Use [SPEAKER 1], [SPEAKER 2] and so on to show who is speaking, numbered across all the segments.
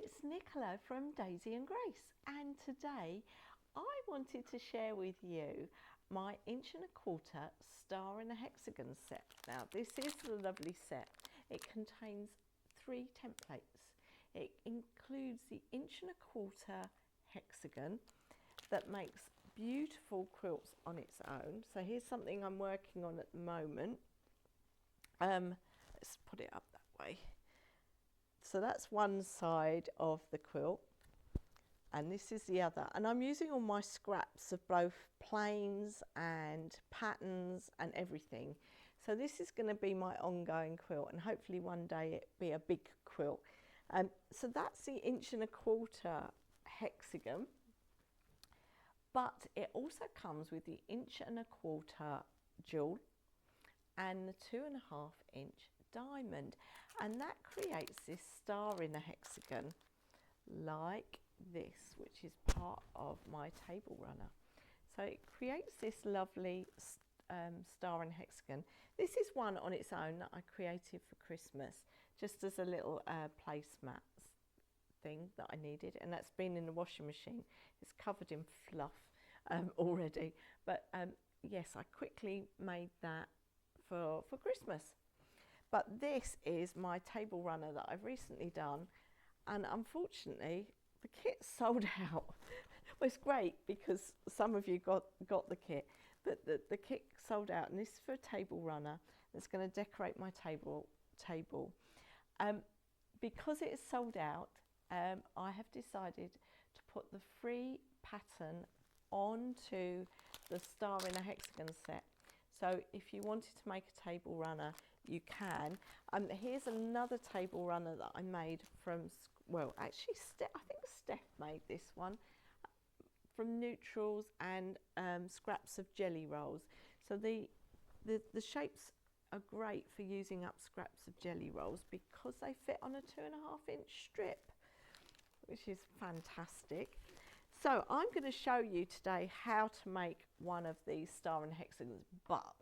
[SPEAKER 1] it's Nicola from Daisy and Grace, and today I wanted to share with you my 1¼ star in a hexagon set. Now this is a lovely set. It contains 3 templates. It includes the 1¼ hexagon that makes beautiful quilts on its own. So here's something I'm working on at the moment. Let's put it up that way. So that's one side of the quilt and this is the other, and I'm using all my scraps of both plains and patterns and everything. So this is going to be my ongoing quilt, and hopefully one day it be a big quilt. So that's the 1¼ hexagon, but it also comes with the 1¼ jewel and the 2½ inch diamond, and that creates this star in a hexagon like this, which is part of my table runner. So it creates this lovely star in hexagon. This is one on its own that I created for Christmas, just as a little placemat thing that I needed, and that's been in the washing machine. It's covered in fluff already, but yes, I quickly made that for Christmas. But this is my table runner that I've recently done, and unfortunately the kit sold out. Well, it's great because some of you got the kit, but the kit sold out, and this is for a table runner that's going to decorate my table. Because it is sold out, I have decided to put the free pattern onto the star in a hexagon set. So if you wanted to make a table runner, you can. Here's another table runner that I made from, well, actually I think Steph made this one from neutrals and scraps of jelly rolls. So the shapes are great for using up scraps of jelly rolls because they fit on a 2½ inch strip, which is fantastic. So I'm going to show you today how to make one of these star and hexagons, but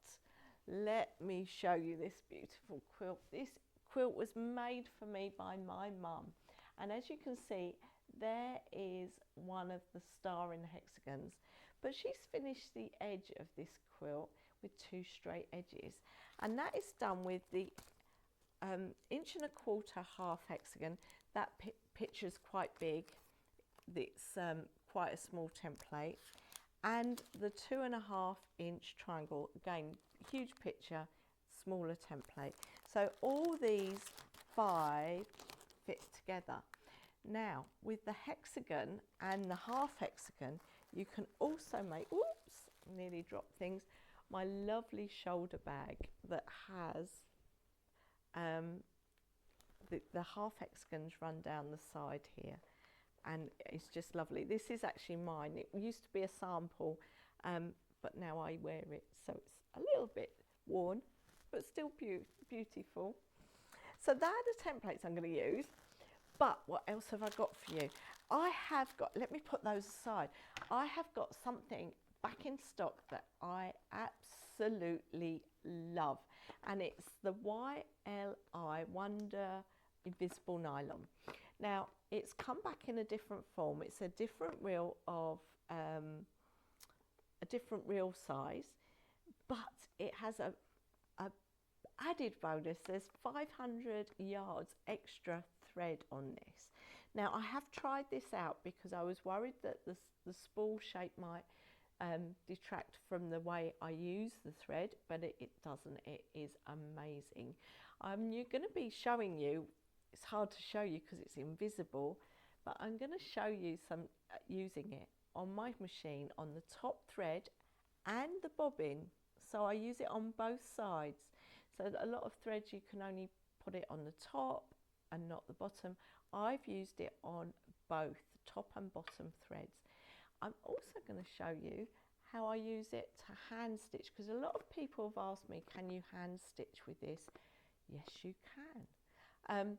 [SPEAKER 1] let me show you this beautiful quilt. This quilt was made for me by my mum, and as you can see, there is one of the star in the hexagons, but she's finished the edge of this quilt with 2 straight edges, and that is done with the 1¼ half hexagon. That picture's quite big. It's quite a small template, and the 2½ inch triangle, again huge picture, smaller template. So all these 5 fit together. Now with the hexagon and the half hexagon, you can also make, oops, nearly dropped things, my lovely shoulder bag that has the half hexagons run down the side here, and it's just lovely. This is actually mine. It used to be a sample, but now I wear it, so it's a little bit worn, but still beautiful. So they're the templates I'm going to use. But what else have I got for you? I have got, let me put those aside. I have got something back in stock that I absolutely love, and it's the YLI Wonder Invisible Nylon. Now it's come back in a different form. It's a different reel of a different reel size, but it has a added bonus. There's 500 yards extra thread on this. Now I have tried this out because I was worried that the spool shape might detract from the way I use the thread, but it doesn't. It is amazing. You're going to be showing you, it's hard to show you because it's invisible, but I'm going to show you some using it on my machine on the top thread and the bobbin. So I use it on both sides. So a lot of threads you can only put it on the top and not the bottom. I've used it on both top and bottom threads. I'm also going to show you how I use it to hand stitch, because a lot of people have asked me, can you hand stitch with this? Yes, you can.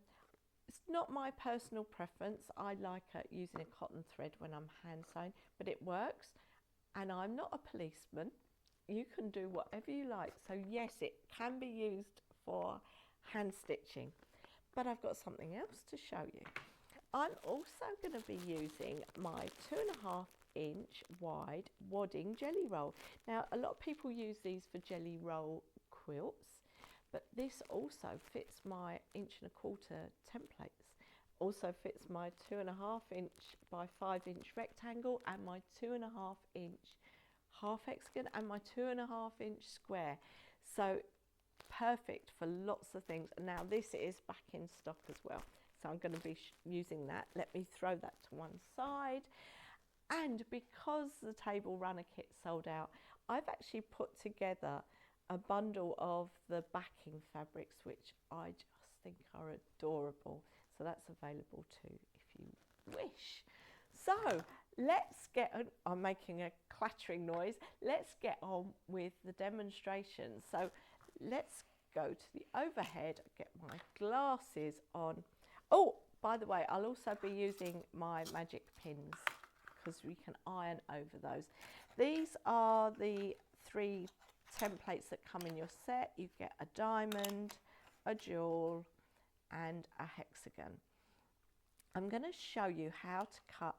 [SPEAKER 1] It's not my personal preference. I like using a cotton thread when I'm hand sewing, but it works, and I'm not a policeman. You can do whatever you like. So yes, it can be used for hand stitching, but I've got something else to show you. I'm also going to be using my 2.5-inch wide wadding jelly roll. Now, a lot of people use these for jelly roll quilts, but this also fits my 1.25" templates. Also fits my 2.5-inch by 5-inch rectangle and my 2.5-inch half hexagon and my 2.5-inch square. So perfect for lots of things. And now this is back in stock as well. So I'm going to be using that. Let me throw that to one side. And because the table runner kit sold out, I've actually put together a bundle of the backing fabrics, which I just think are adorable. So that's available too if you wish. So let's get on, I'm making a clattering noise. Let's get on with the demonstration. So let's go to the overhead, get my glasses on. Oh, by the way, I'll also be using my magic pins because we can iron over those. These are the 3 templates that come in your set. You get a diamond, a jewel, and a hexagon. I'm going to show you how to cut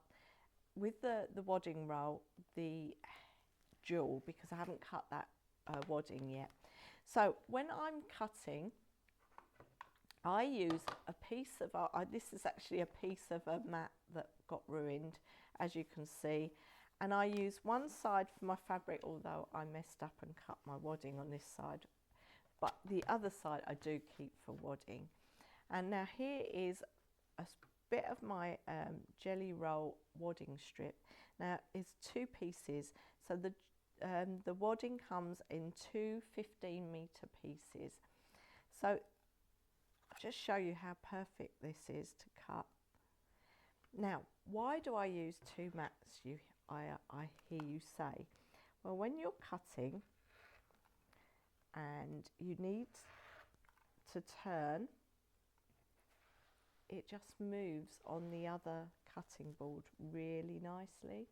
[SPEAKER 1] with the wadding roll the jewel because I haven't cut that wadding yet. So when I'm cutting, I use a piece of, this is actually a piece of a mat that got ruined, as you can see. And I use one side for my fabric, although I messed up and cut my wadding on this side. But the other side I do keep for wadding. And now here is a bit of my jelly roll wadding strip. Now it's 2 pieces. So the wadding comes in 2 15-meter pieces. So I'll just show you how perfect this is to cut. Now, why do I use 2 mats, I hear you say? Well, when you're cutting and you need to turn, it just moves on the other cutting board really nicely.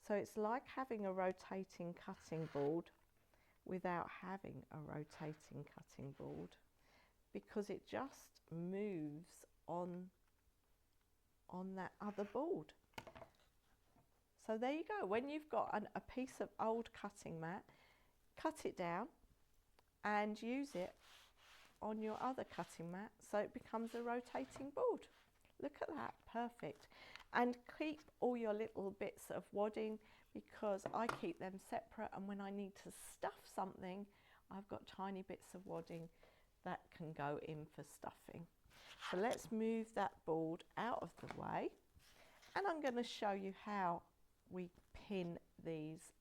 [SPEAKER 1] So it's like having a rotating cutting board without having a rotating cutting board, because it just moves on that other board. So there you go. When you've got a piece of old cutting mat, cut it down and use it on your other cutting mat so it becomes a rotating board. Look at that, perfect. And keep all your little bits of wadding, because I keep them separate, and when I need to stuff something, I've got tiny bits of wadding that can go in for stuffing. So let's move that board out of the way, and I'm going to show you how we pin these,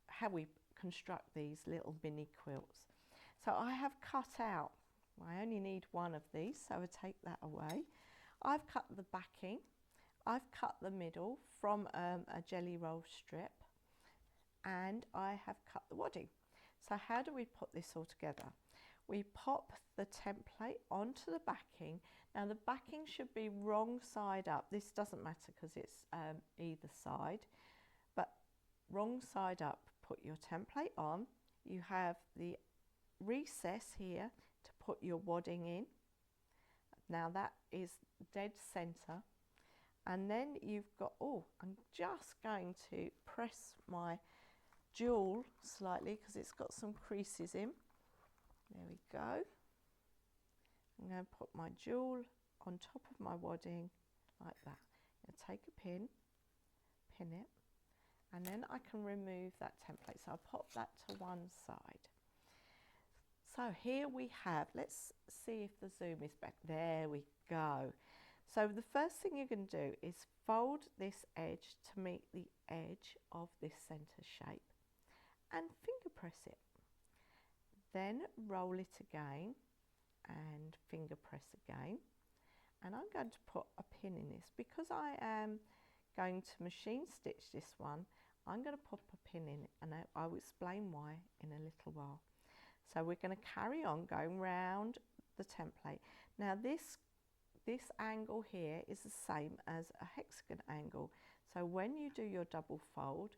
[SPEAKER 1] how we construct these little mini quilts. So I have cut out, I only need one of these, so I take that away. I've cut the backing, I've cut the middle from a jelly roll strip, and I have cut the wadding. So how do we put this all together? We pop the template onto the backing. Now the backing should be wrong side up. This doesn't matter because it's either side, but wrong side up. Put your template on. You have the recess here to put your wadding in. Now that is dead center. And then you've got, oh, I'm just going to press my jewel slightly because it's got some creases in. There we go. I'm going to put my jewel on top of my wadding like that. I'm going to take a pin it, and then I can remove that template. So I'll pop that to one side. So here we have, let's see if the zoom is back. There we go. So the first thing you're going to do is fold this edge to meet the edge of this center shape and finger press it. Then roll it again and finger press again. And I'm going to put a pin in this. Because I am going to machine stitch this one, I'm going to pop a pin in it, and I will explain why in a little while. So we're going to carry on going round the template. Now this angle here is the same as a hexagon angle. So when you do your double fold,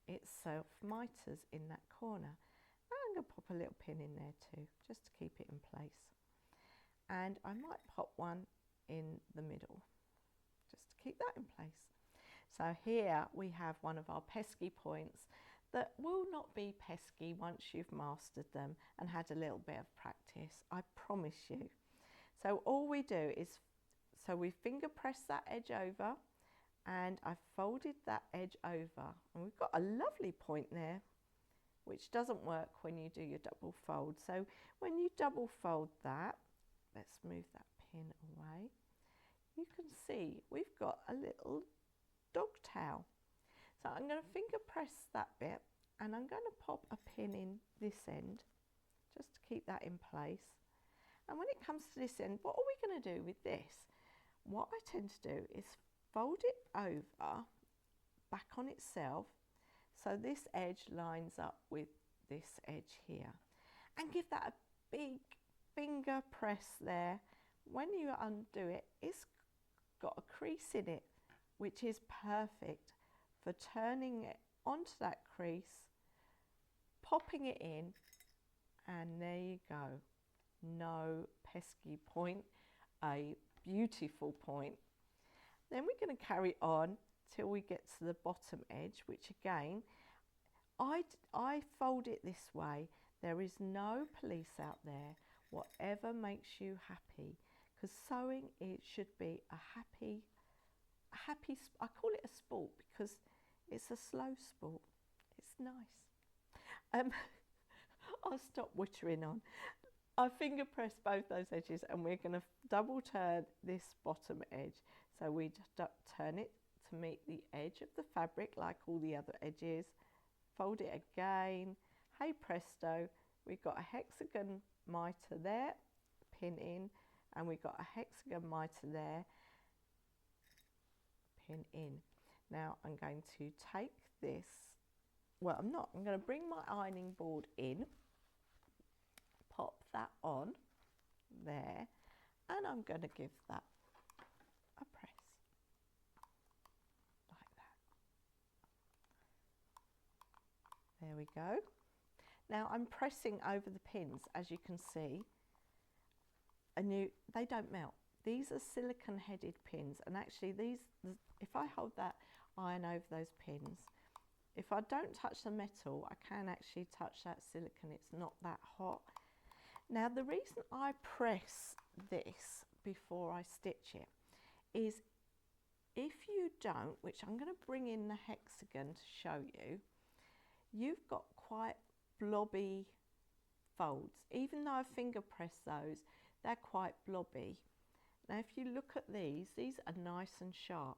[SPEAKER 1] it self-miters in that corner. I'm going to pop a little pin in there too, just to keep it in place. And I might pop one in the middle, just to keep that in place. So here we have one of our pesky points that will not be pesky once you've mastered them and had a little bit of practice, I promise you. So all we do is, so we finger press that edge over, and I've folded that edge over, and we've got a lovely point there, which doesn't work when you do your double fold. So when you double fold that, let's move that pin away, you can see we've got a little dogtail. So I'm going to finger press that bit, and I'm going to pop a pin in this end just to keep that in place. And when it comes to this end, what are we going to do with this? What I tend to do is fold it over back on itself, so this edge lines up with this edge here, and give that a big finger press there. When you undo it, it's got a crease in it, which is perfect for turning it onto that crease, popping it in, and there you go. No pesky point, a beautiful point. Then we're going to carry on till we get to the bottom edge, which again, I fold it this way. There is no police out there. Whatever makes you happy, because sewing, it should be a happy, I call it a sport because it's a slow sport. It's nice. I'll stop wittering on. I finger press both those edges, and we're going to double turn this bottom edge. So we turn it to meet the edge of the fabric like all the other edges. Fold it again. Hey presto, we've got a hexagon mitre there, pin in, and we've got a hexagon mitre there, pin in. Now I'm going to take this, well I'm not, I'm going to bring my ironing board in, pop that on there, and I'm going to give that a press like that. There we go. Now I'm pressing over the pins, as you can see, and they don't melt. These are silicone headed pins, and actually these, if I hold that iron over those pins, if I don't touch the metal, I can actually touch that silicone. It's not that hot. Now the reason I press this before I stitch it is, if you don't, which I'm going to bring in the hexagon to show you, you've got quite blobby folds. Even though I finger press those, they're quite blobby. Now if you look at these are nice and sharp.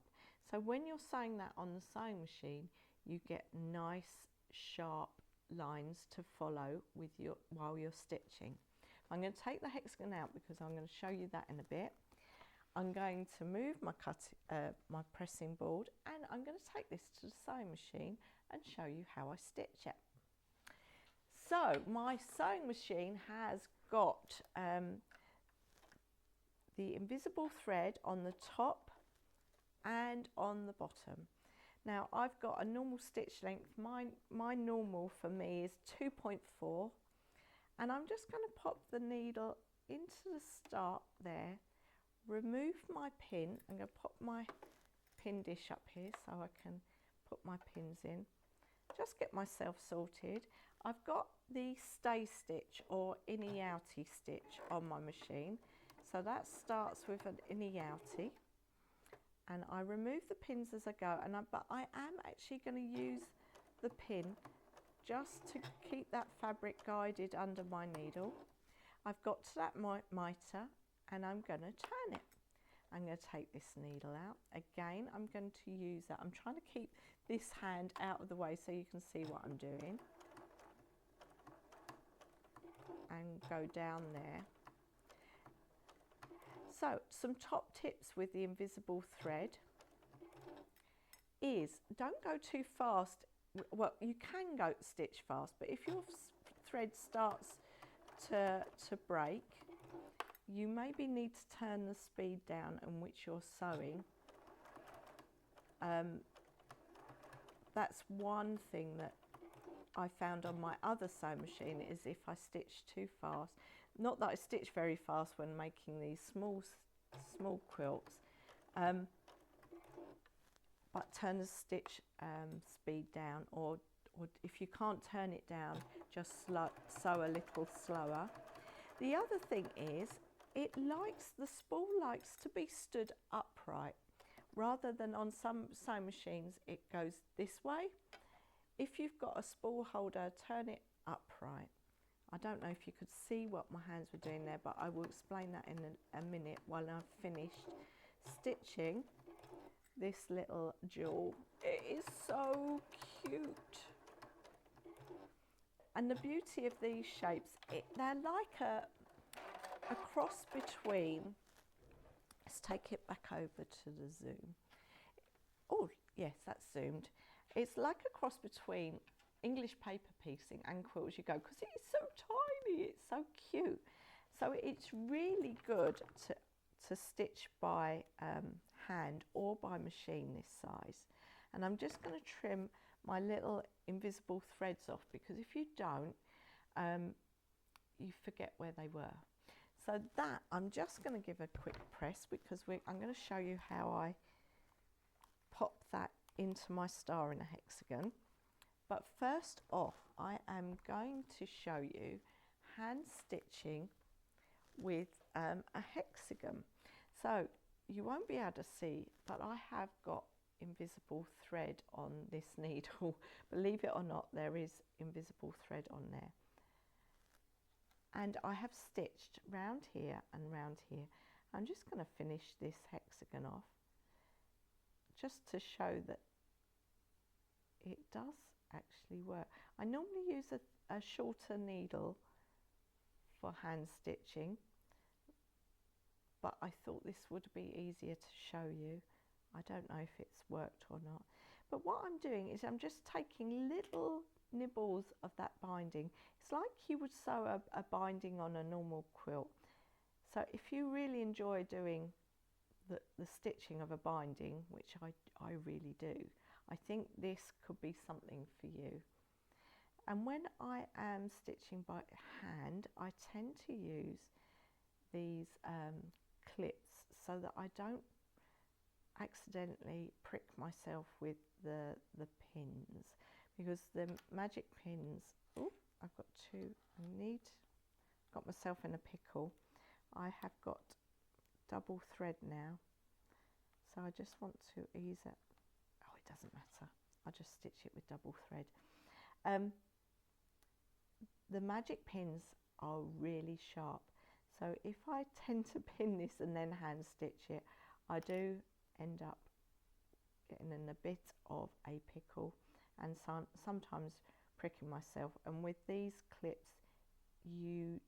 [SPEAKER 1] So when you're sewing that on the sewing machine, you get nice sharp lines to follow with your while you're stitching. I'm going to take the hexagon out because I'm going to show you that in a bit. I'm going to move my my pressing board, and I'm going to take this to the sewing machine and show you how I stitch it. So my sewing machine has got the invisible thread on the top and on the bottom. Now I've got a normal stitch length. My normal for me is 2.4, and I'm just going to pop the needle into the start there, remove my pin. I'm going to pop my pin dish up here so I can put my pins in. Just get myself sorted. I've got the stay stitch or innie outie stitch on my machine, so that starts with an innie outie, and I remove the pins as I go, and but I am actually going to use the pin just to keep that fabric guided under my needle. I've got to that mitre, and I'm going to turn it. I'm going to take this needle out. Again, I'm going to use that. I'm trying to keep this hand out of the way so you can see what I'm doing. And go down there. So, some top tips with the invisible thread is, don't go too fast. Well, you can go stitch fast, but if your thread starts to break, you maybe need to turn the speed down in which you're sewing. That's one thing that I found on my other sewing machine, is if I stitch too fast. Not that I stitch very fast when making these small small quilts, but turn the stitch speed down, or if you can't turn it down, just sew a little slower. The other thing is, the spool likes to be stood upright, rather than on some sewing machines it goes this way. If you've got a spool holder, turn it upright. I don't know if you could see what my hands were doing there, but I will explain that in a minute while I've finished stitching this little jewel. It is so cute. And the beauty of these shapes, they're like a cross between, let's take it back over to the zoom. Oh yes, that's zoomed. It's like a cross between English paper piecing and quilt as you go, because it's so tiny, it's so cute. So it's really good to stitch by hand or by machine this size. And I'm just going to trim my little invisible threads off, because if you don't, you forget where they were. So that, I'm just going to give a quick press, because I'm going to show you how I pop that into my star in a hexagon. But first off, I am going to show you hand stitching with a hexagon. So you won't be able to see, but I have got invisible thread on this needle. Believe it or not, there is invisible thread on there. And I have stitched round here and round here. I'm just going to finish this hexagon off, just to show that it does actually work. I normally use a shorter needle for hand stitching, but I thought this would be easier to show you. I don't know if it's worked or not. But what I'm doing is I'm just taking little nibbles of that binding. It's like you would sew a binding on a normal quilt. So if you really enjoy doing the stitching of a binding, which I really do, I think this could be something for you. And when I am stitching by hand, I tend to use these clips so that I don't accidentally prick myself with the pins, because the magic pins, oh, I've got two, got myself in a pickle. I have got double thread now, so I just want to ease it. Oh, it doesn't matter, I'll just stitch it with double thread. The magic pins are really sharp, so if I tend to pin this and then hand stitch it, I do end up getting in a bit of a pickle and sometimes pricking myself. And with these clips, you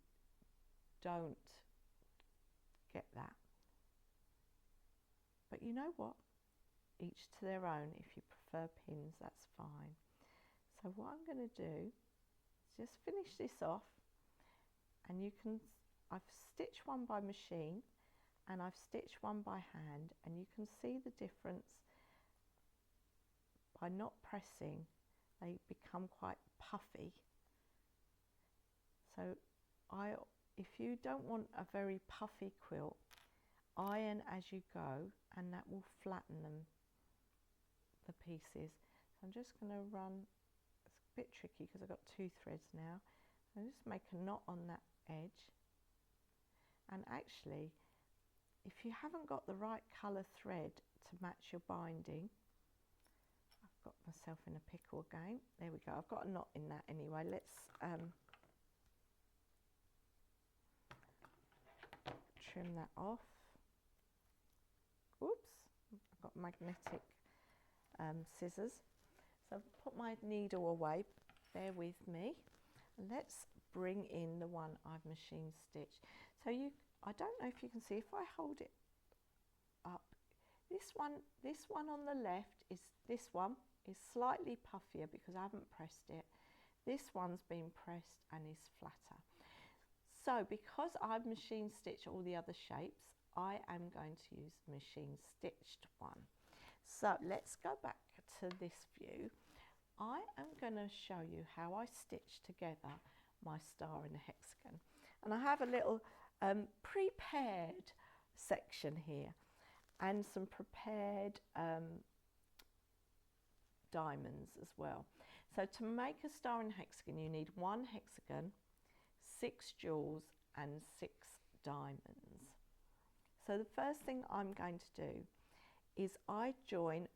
[SPEAKER 1] don't get that. But you know what? Each to their own. If you prefer pins, that's fine. So what I'm going to do is just finish this off, and I've stitched one by machine and I've stitched one by hand, and you can see the difference. By not pressing, they become quite puffy. So if you don't want a very puffy quilt, iron as you go, and that will flatten the pieces. So I'm just going to run, it's a bit tricky because I've got two threads now. I'll just make a knot on that edge. And actually, if you haven't got the right colour thread to match your binding, I've got myself in a pickle again. There we go, I've got a knot in that anyway. Let's trim that off. Oops, I've got magnetic scissors. So I've put my needle away, bear with me. Let's bring in the one I've machine stitched. So I don't know if you can see, if I hold it up, this one on the left this one is slightly puffier because I haven't pressed it. This one's been pressed and is flatter. So because I've machine stitched all the other shapes, I am going to use the machine stitched one. So let's go back to this view. I am going to show you how I stitch together my star in a hexagon. And I have a little prepared section here, and some prepared diamonds as well. So to make a star and hexagon, you need 1 hexagon, 6 jewels and 6 diamonds. So the first thing I'm going to do is I join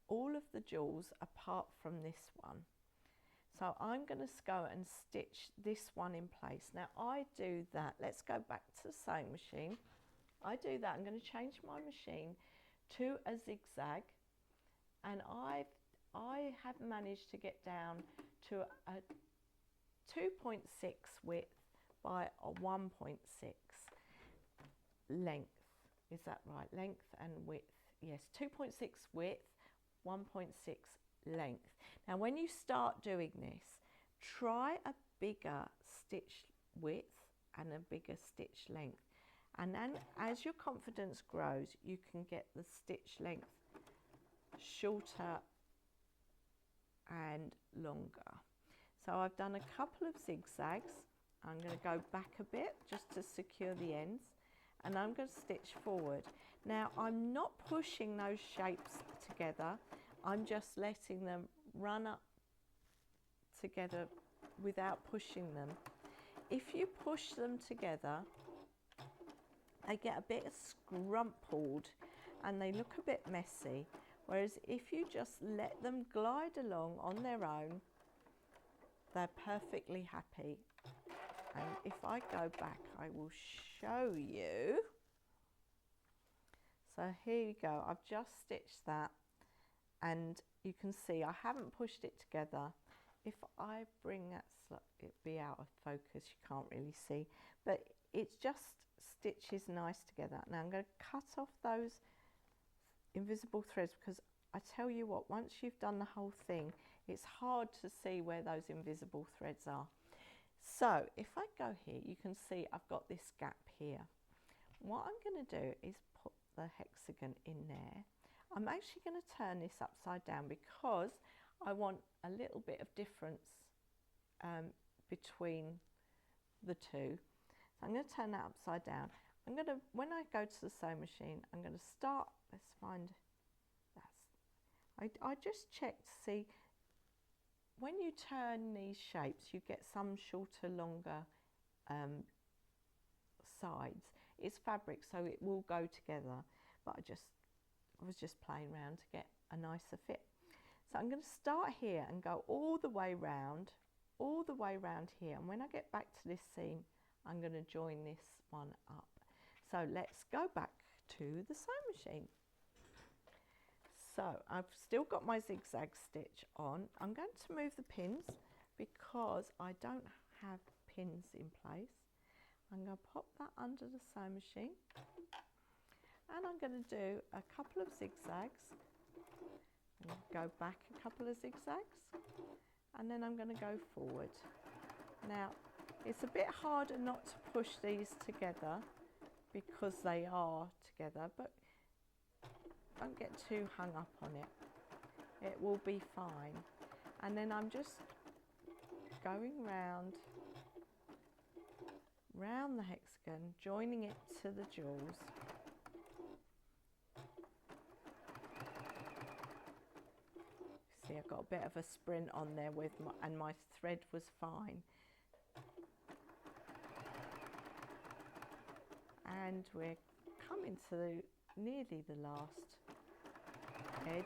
[SPEAKER 1] all of the jewels apart from this one. So I'm going to go and stitch this one in place. Now I do that, let's go back to the sewing machine. I do that, I'm going to change my machine to a zigzag, and I have managed to get down to a 2.6 width by a 1.6 length. Is that right? Length and width. Yes, 2.6 width, 1.6 length. Now when you start doing this, try a bigger stitch width and a bigger stitch length. And then as your confidence grows, you can get the stitch length shorter and longer. So I've done a couple of zigzags. I'm going to go back a bit just to secure the ends, and I'm going to stitch forward. Now I'm not pushing those shapes together, I'm just letting them run up together without pushing them. If you push them together, they get a bit scrumpled and they look a bit messy, whereas if you just let them glide along on their own, they're perfectly happy. And if I go back, I will show you. So here you go, I've just stitched that, and you can see I haven't pushed it together. If I bring that, it'd be out of focus, you can't really see, but it's just stitches nice together. Now I'm going to cut off those invisible threads, because I tell you what, once you've done the whole thing, it's hard to see where those invisible threads are. So if I go here, you can see I've got this gap here. What I'm going to do is put the hexagon in there. I'm actually going to turn this upside down because I want a little bit of difference between the two. So I'm going to turn that upside down. I'm going to, when I go to the sewing machine, I'm going to start, let's find, I just check to see, when you turn these shapes, you get some shorter, longer sides. It's fabric, so it will go together, but I was just playing around to get a nicer fit. So I'm going to start here and go all the way round here, and when I get back to this seam, I'm going to join this one up. So let's go back to the sewing machine. So I've still got my zigzag stitch on. I'm going to move the pins because I don't have pins in place. I'm going to pop that under the sewing machine, and I'm going to do a couple of zigzags, and go back a couple of zigzags, and then I'm going to go forward. Now it's a bit harder not to push these together because they are together, but don't get too hung up on it. It will be fine. And then I'm just going round the hexagon, joining it to the jewels. See, I've got a bit of a sprint on there with and my thread was fine. And we're coming to nearly the last edge.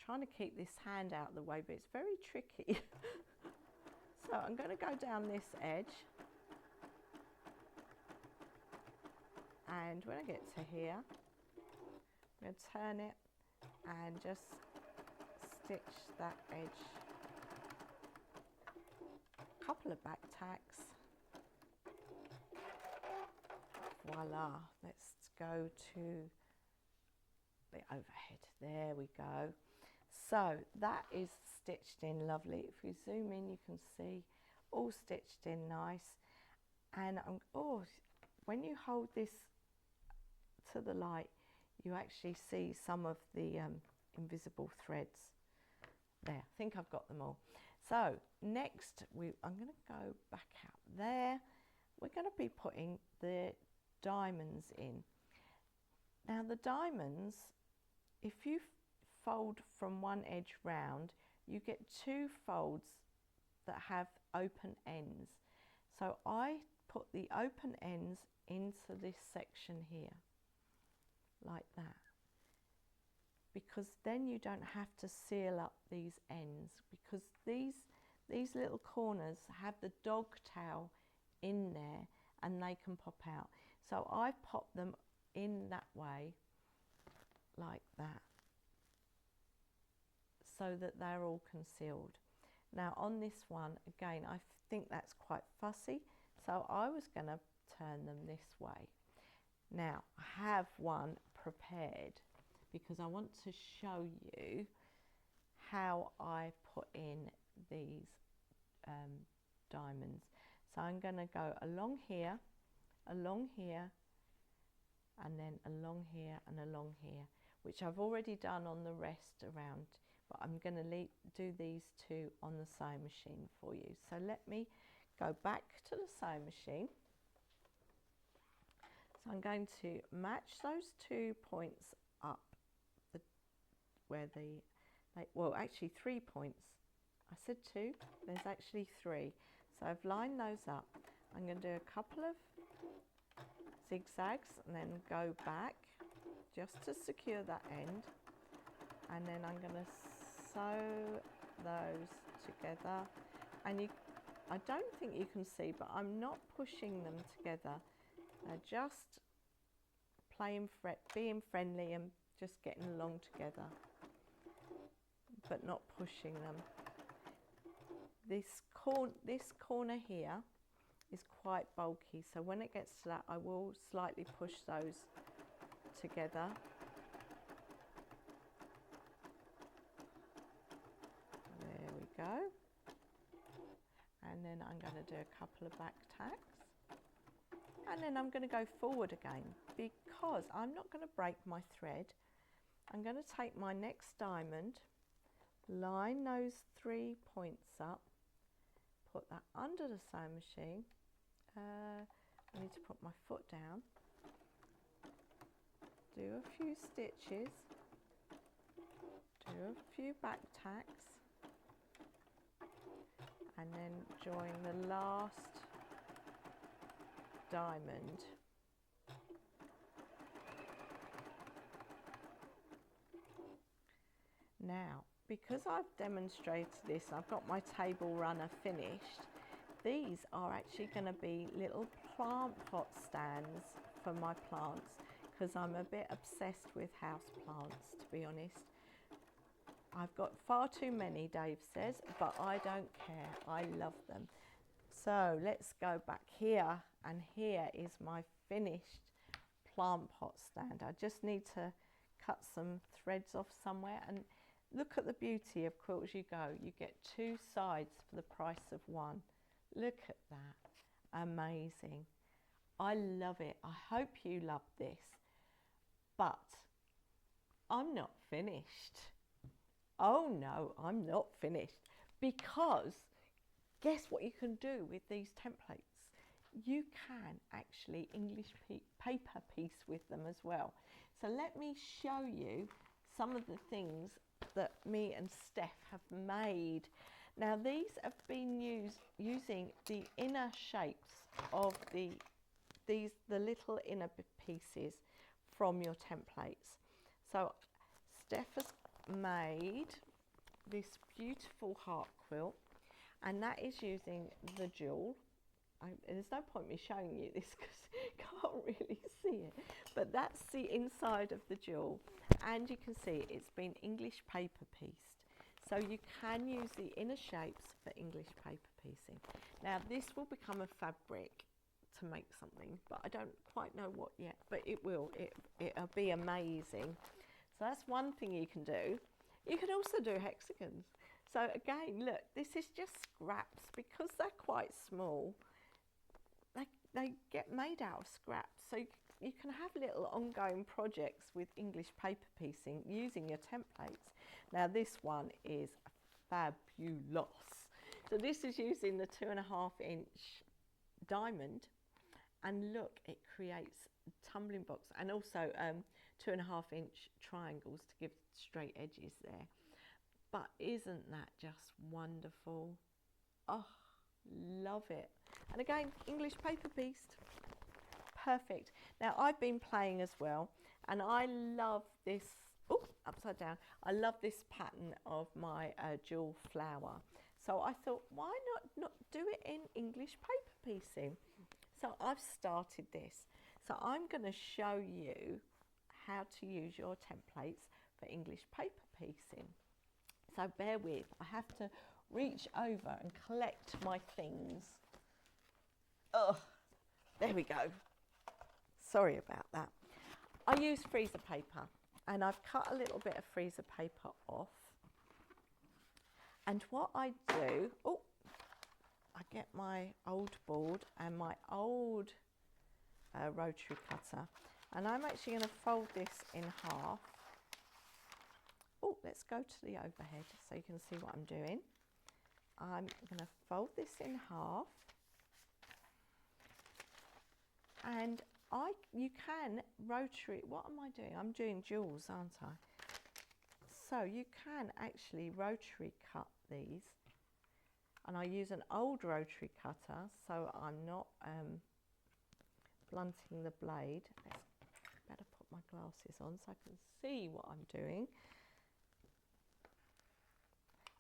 [SPEAKER 1] Trying to keep this hand out of the way, but it's very tricky. So I'm going to go down this edge, and when I get to here, I'm going to turn it and just stitch that edge. A couple of back tacks. Voila, let's go to the overhead. There we go. So that is stitched in lovely. If you zoom in, you can see all stitched in nice. And when you hold this to the light, you actually see some of the invisible threads there. I think I've got them all. So next I'm going to go back out there. We're going to be putting the diamonds in. Now the diamonds, if you fold from one edge round, you get two folds that have open ends. So I put the open ends into this section here, like that, because then you don't have to seal up these ends, because these little corners have the dogtail in there and they can pop out. So I pop them in that way, like that, so that they're all concealed. Now on this one, again, I think that's quite fussy, so I was going to turn them this way. Now I have one prepared because I want to show you how I put in these diamonds. So I'm going to go along here, and then along here and along here, which I've already done on the rest around, but I'm going to do these two on the sewing machine for you. So let me go back to the sewing machine. So I'm going to match those 2 points up, well actually 3 points. I said 2, there's actually 3. So I've lined those up. I'm going to do a couple of zigzags and then go back just to secure that end, and then I'm going to sew those together. And I don't think you can see, but I'm not pushing them together. They're just being friendly and just getting along together, but not pushing them. This corner here is quite bulky, so when it gets to that, I will slightly push those together. There we go. And then I'm going to do a couple of back tacks, and then I'm going to go forward again, because I'm not going to break my thread. I'm going to take my next diamond, line those 3 points up, put that under the sewing machine. I need to put my foot down, do a few stitches, do a few back tacks, and then join the last diamond. Now, because I've demonstrated this, I've got my table runner finished. These are actually going to be little plant pot stands for my plants, because I'm a bit obsessed with house plants, to be honest. I've got far too many, Dave says, but I don't care. I love them. So let's go back here, and here is my finished plant pot stand. I just need to cut some threads off somewhere, and look at the beauty of Quilt As You Go. You get 2 sides for the price of 1. Look at that. Amazing. I love it. I hope you love this. But I'm not finished. Oh no, I'm not finished. Because guess what you can do with these templates? You can actually English paper piece with them as well. So let me show you some of the things that me and Steph have made. Now these have been using the inner shapes of the little inner pieces from your templates. So Steph has made this beautiful heart quilt, and that is using the jewel. There's no point me showing you this because you can't really see it, but that's the inside of the jewel, and you can see it's been English paper pieced. So you can use the inner shapes for English paper piecing. Now this will become a fabric to make something, but I don't quite know what yet, but it will. It'll be amazing. So that's one thing you can do. You can also do hexagons. So again, look, this is just scraps. Because they're quite small, they get made out of scraps. So you can have little ongoing projects with English paper piecing using your templates. Now this one is fabulous. So this is using the 2.5-inch diamond, and look, it creates tumbling box, and also 2.5-inch triangles to give straight edges there. But isn't that just wonderful? Oh, love it. And again, English paper piece, perfect. Now I've been playing as well, and I love this, oh, upside down, I love this pattern of my jewel flower. So I thought, why not do it in English paper piecing? So I've started this. So I'm going to show you how to use your templates for English paper piecing. So bear with, I have to reach over and collect my things. Oh, there we go. Sorry about that. I use freezer paper, and I've cut a little bit of freezer paper off. And what I do, oh, I get my old board and my old rotary cutter, and I'm actually going to fold this in half. Oh, let's go to the overhead so you can see what I'm doing. I'm going to fold this in half, and you can rotary, what am I doing? I'm doing jewels, aren't I? So you can actually rotary cut these, and I use an old rotary cutter so I'm not blunting the blade. Let's better put my glasses on so I can see what I'm doing.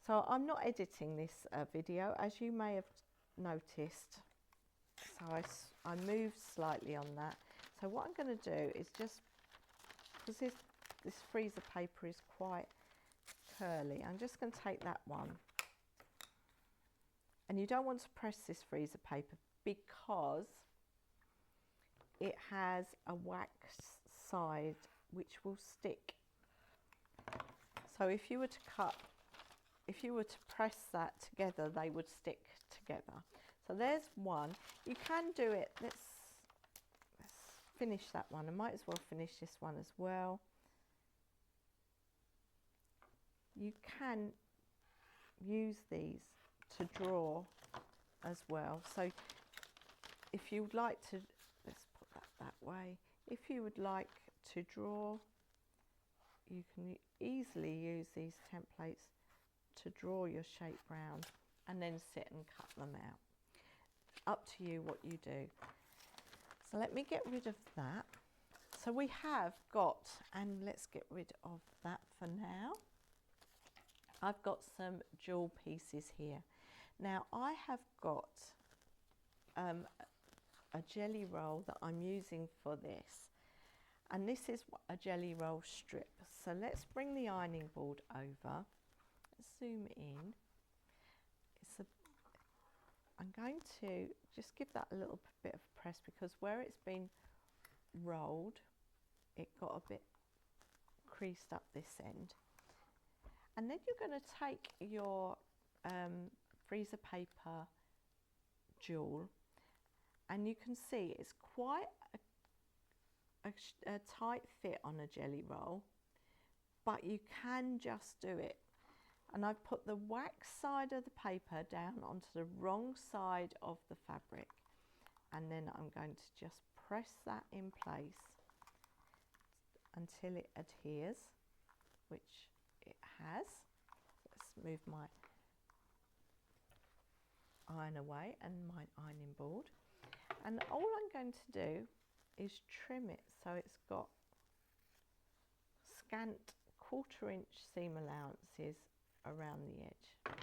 [SPEAKER 1] So I'm not editing this video, as you may have noticed. So I moved slightly on that. So what I'm going to do is just, because this freezer paper is quite curly, I'm just going to take that one. And you don't want to press this freezer paper because it has a wax side which will stick. So if you were to press that together, they would stick together. So there's one. You can do it. Let's finish that one. I might as well finish this one as well. You can use these to draw as well. So if you would like to, let's put that way. If you would like to draw, you can easily use these templates to draw your shape round and then sit and cut them out. Up to you what you do. So let me get rid of that. So we have got, and let's get rid of that for now. I've got some jewel pieces here. Now I have got a jelly roll that I'm using for this, and this is a jelly roll strip. So let's bring the ironing board over. Let's zoom in. I'm going to just give that a little bit of press, because where it's been rolled, it got a bit creased up this end. And then you're going to take your freezer paper jewel, and you can see it's quite a tight fit on a jelly roll, but you can just do it. And I've put the wax side of the paper down onto the wrong side of the fabric, and then I'm going to just press that in place until it adheres, which it has. Let's move my iron away and my ironing board, and all I'm going to do is trim it so it's got scant 1/4 inch seam allowances around the edge.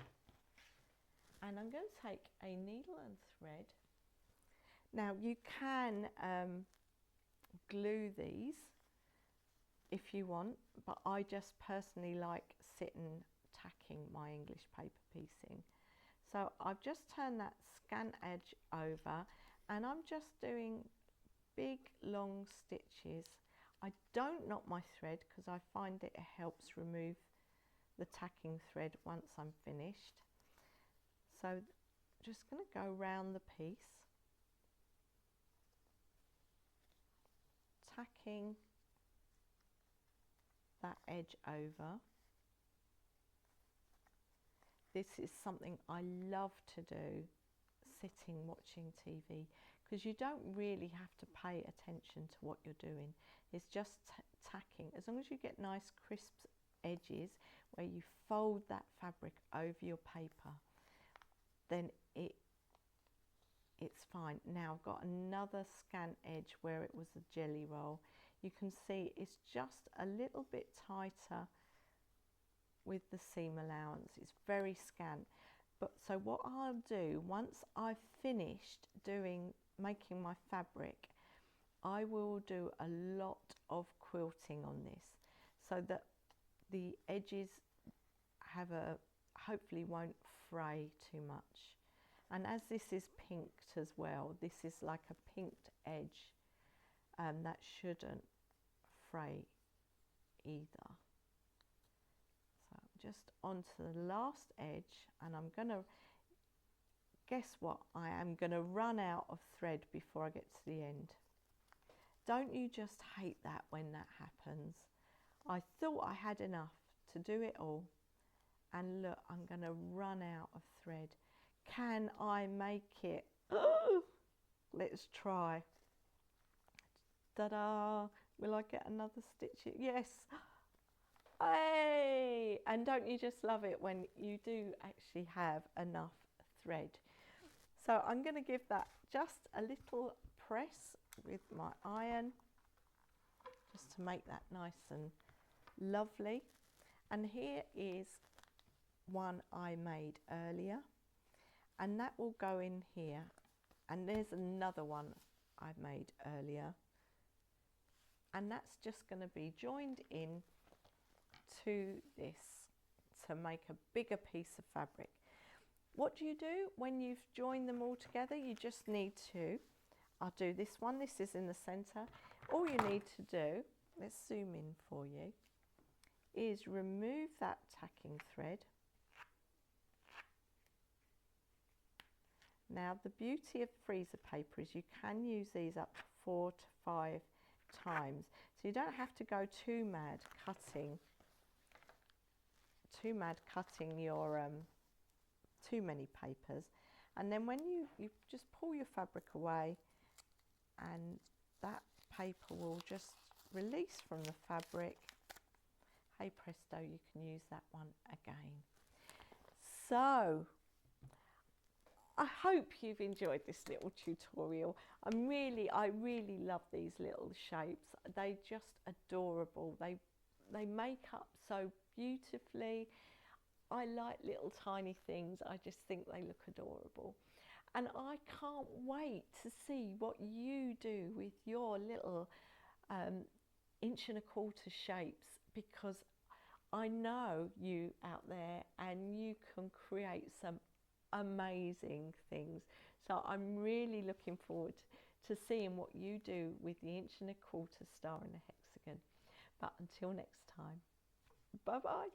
[SPEAKER 1] And I'm going to take a needle and thread. Now you can glue these if you want, but I just personally like sitting tacking my English paper piecing. So I've just turned that scant edge over, and I'm just doing big long stitches. I don't knot my thread because I find it helps remove the tacking thread once I'm finished. So just going to go round the piece, tacking that edge over. this is something I love to do, sitting watching TV, because you don't really have to pay attention to what you're doing. It's just tacking. As long as you get nice crisp edges where you fold that fabric over your paper, then it's fine. Now I've got another scant edge where it was a jelly roll. You can see it's just a little bit tighter with the seam allowance. It's very scant. But so what I'll do, once I've finished making my fabric, I will do a lot of quilting on this so that the edges hopefully won't fray too much. And as this is pinked as well, this is like a pinked edge, that shouldn't fray either. So just onto the last edge, and I'm gonna, guess what, I am gonna run out of thread before I get to the end. Don't you just hate that when that happens? I thought I had enough to do it all, and look, I'm gonna run out of thread. Can I make it? Let's try. Ta-da! Will I get another stitch? Yes. Hey! And don't you just love it when you do actually have enough thread? So I'm going to give that just a little press with my iron, just to make that nice and lovely. And here is one I made earlier, and that will go in here. And there's another one I made earlier, and that's just going to be joined in to this to make a bigger piece of fabric. What do you do when you've joined them all together? You just need to, I'll do this one, this is in the center. All you need to do, let's zoom in for you, is remove that tacking thread. Now the beauty of freezer paper is you can use these up to 4 to 5 times, so you don't have to go too mad cutting your too many papers. And then when you just pull your fabric away, and that paper will just release from the fabric. Hey presto, you can use that one again. So I hope you've enjoyed this little tutorial. I really love these little shapes. They're just adorable. They make up so beautifully. I like little tiny things. I just think they look adorable. And I can't wait to see what you do with your little 1¼ inch shapes, because I know you out there and you can create some amazing things. So I'm really looking forward to seeing what you do with the 1¼ inch star in a hexagon. But until next time, bye bye.